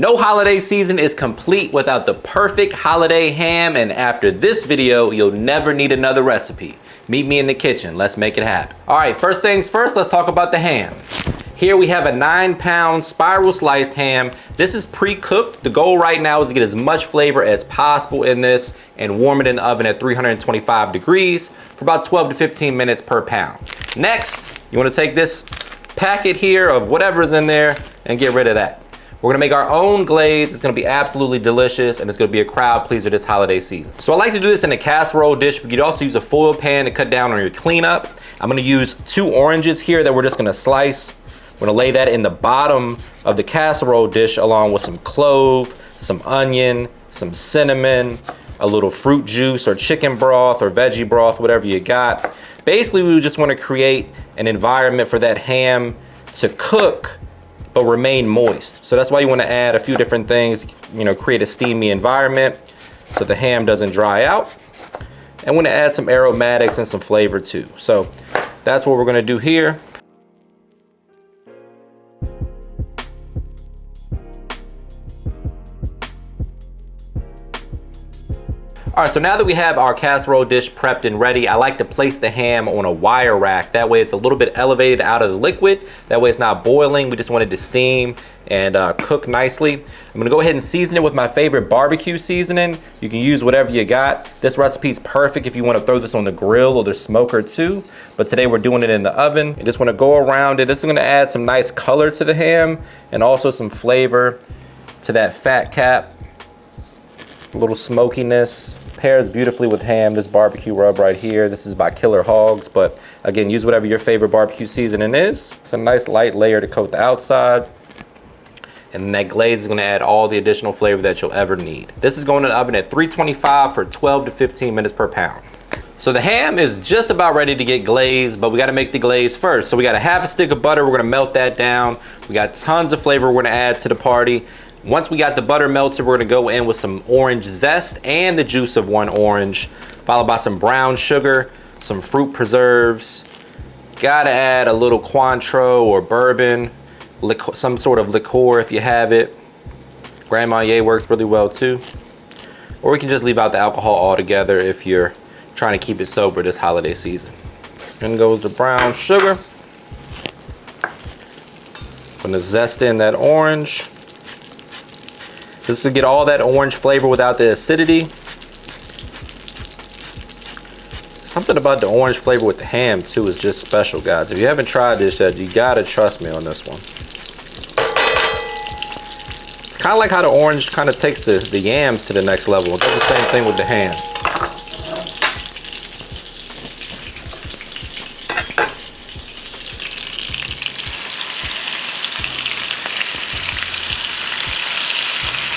No holiday season is complete without the perfect holiday ham, and after this video, you'll never need another recipe. Meet me in the kitchen, let's make it happen. All right, first things first, let's talk about the ham. Here we have a 9-pound spiral sliced ham. This is pre-cooked. The goal right now is to get as much flavor as possible in this and warm it in the oven at 325 degrees for about 12 to 15 minutes per pound. Next, you wanna take this packet here of whatever's in there and get rid of that. We're gonna make our own glaze. It's gonna be absolutely delicious and it's gonna be a crowd pleaser this holiday season. So I like to do this in a casserole dish, but you could also use a foil pan to cut down on your cleanup. I'm gonna use 2 oranges here that we're just gonna slice. We're gonna lay that in the bottom of the casserole dish along with some clove, some onion, some cinnamon, a little fruit juice or chicken broth or veggie broth, whatever you got. Basically, we just wanna create an environment for that ham to cook but remain moist. So that's why you wanna add a few different things, you know, create a steamy environment so the ham doesn't dry out. And we're gonna add some aromatics and some flavor too. So that's what we're gonna do here. All right, so now that we have our casserole dish prepped and ready, I like to place the ham on a wire rack. That way it's a little bit elevated out of the liquid. That way it's not boiling. We just want it to steam and cook nicely. I'm gonna go ahead and season it with my favorite barbecue seasoning. You can use whatever you got. This recipe is perfect if you wanna throw this on the grill or the smoker too. But today we're doing it in the oven. You just wanna go around it. This is gonna add some nice color to the ham and also some flavor to that fat cap. A little smokiness. Pairs beautifully with ham, this barbecue rub right here. This is by Killer Hogs, but again, use whatever your favorite barbecue seasoning is. It's a nice light layer to coat the outside. And then that glaze is gonna add all the additional flavor that you'll ever need. This is going in the oven at 325 for 12 to 15 minutes per pound. So the ham is just about ready to get glazed, but we gotta make the glaze first. So we got a half a stick of butter, we're gonna melt that down. We got tons of flavor we're gonna add to the party. Once we got the butter melted, we're gonna go in with some orange zest and the juice of 1 orange, followed by some brown sugar, some fruit preserves. Gotta add a little Cointreau or bourbon, some sort of liqueur if you have it. Grand Marnier works really well too. Or we can just leave out the alcohol altogether if you're trying to keep it sober this holiday season. Then goes the brown sugar. Gonna zest in that orange. This will get all that orange flavor without the acidity. Something about the orange flavor with the ham too is just special, guys. If you haven't tried this yet, you gotta trust me on this one. It's kind of like how the orange kind of takes the yams to the next level. It does the same thing with the ham.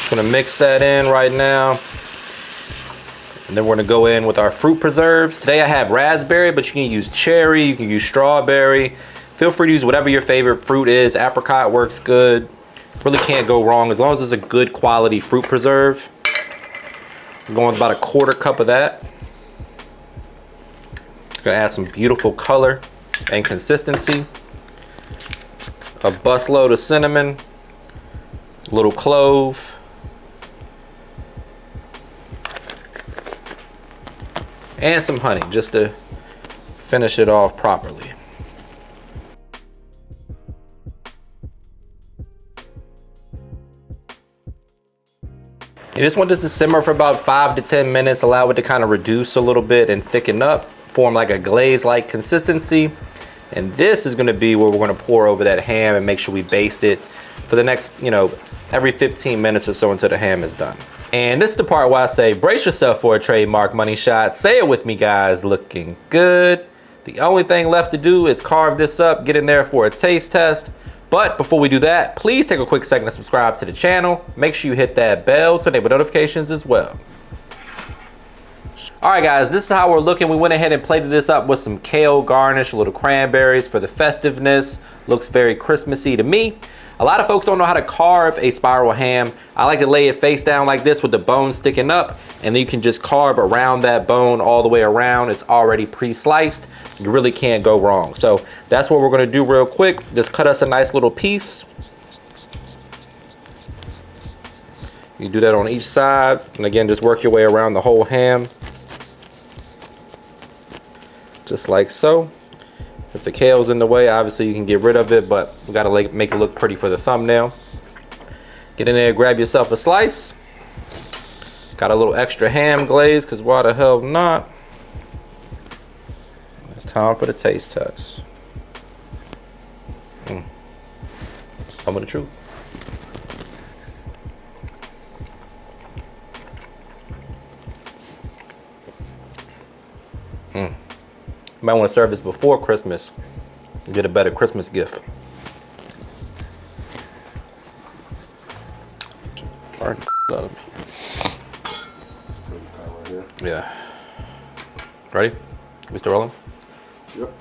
Gonna mix that in right now. And then we're gonna go in with our fruit preserves. Today I have raspberry, but you can use cherry, you can use strawberry. Feel free to use whatever your favorite fruit is. Apricot works good. Really can't go wrong as long as it's a good quality fruit preserve. I'm going with about a 1/4 cup of that. Gonna add some beautiful color and consistency. A busload of cinnamon, a little clove, and some honey just to finish it off properly. You just want this to simmer for about 5 to 10 minutes, allow it to kind of reduce a little bit and thicken up, form like a glaze-like consistency. And this is gonna be where we're gonna pour over that ham and make sure we baste it for the next, every 15 minutes or so until the ham is done. And this is the part where I say, brace yourself for a trademark money shot. Say it with me, guys. Looking good. The only thing left to do is carve this up, get in there for a taste test. But before we do that, please take a quick second to subscribe to the channel. Make sure you hit that bell to enable notifications as well. All right, guys, this is how we're looking. We went ahead and plated this up with some kale garnish, a little cranberries for the festiveness. Looks very Christmassy to me. A lot of folks don't know how to carve a spiral ham. I like to lay it face down like this with the bone sticking up, and then you can just carve around that bone all the way around. It's already pre-sliced. You really can't go wrong. So that's what we're gonna do real quick. Just cut us a nice little piece. You do that on each side, and again, just work your way around the whole ham. Just like so. If the kale's in the way, obviously you can get rid of it, but we gotta make it look pretty for the thumbnail. Get in there, grab yourself a slice. Got a little extra ham glaze, because why the hell not? It's time for the taste test. Tell me the truth. You might want to serve this before Christmas and get a better Christmas gift. Out of me. Yeah. Ready? We still rolling? Yep.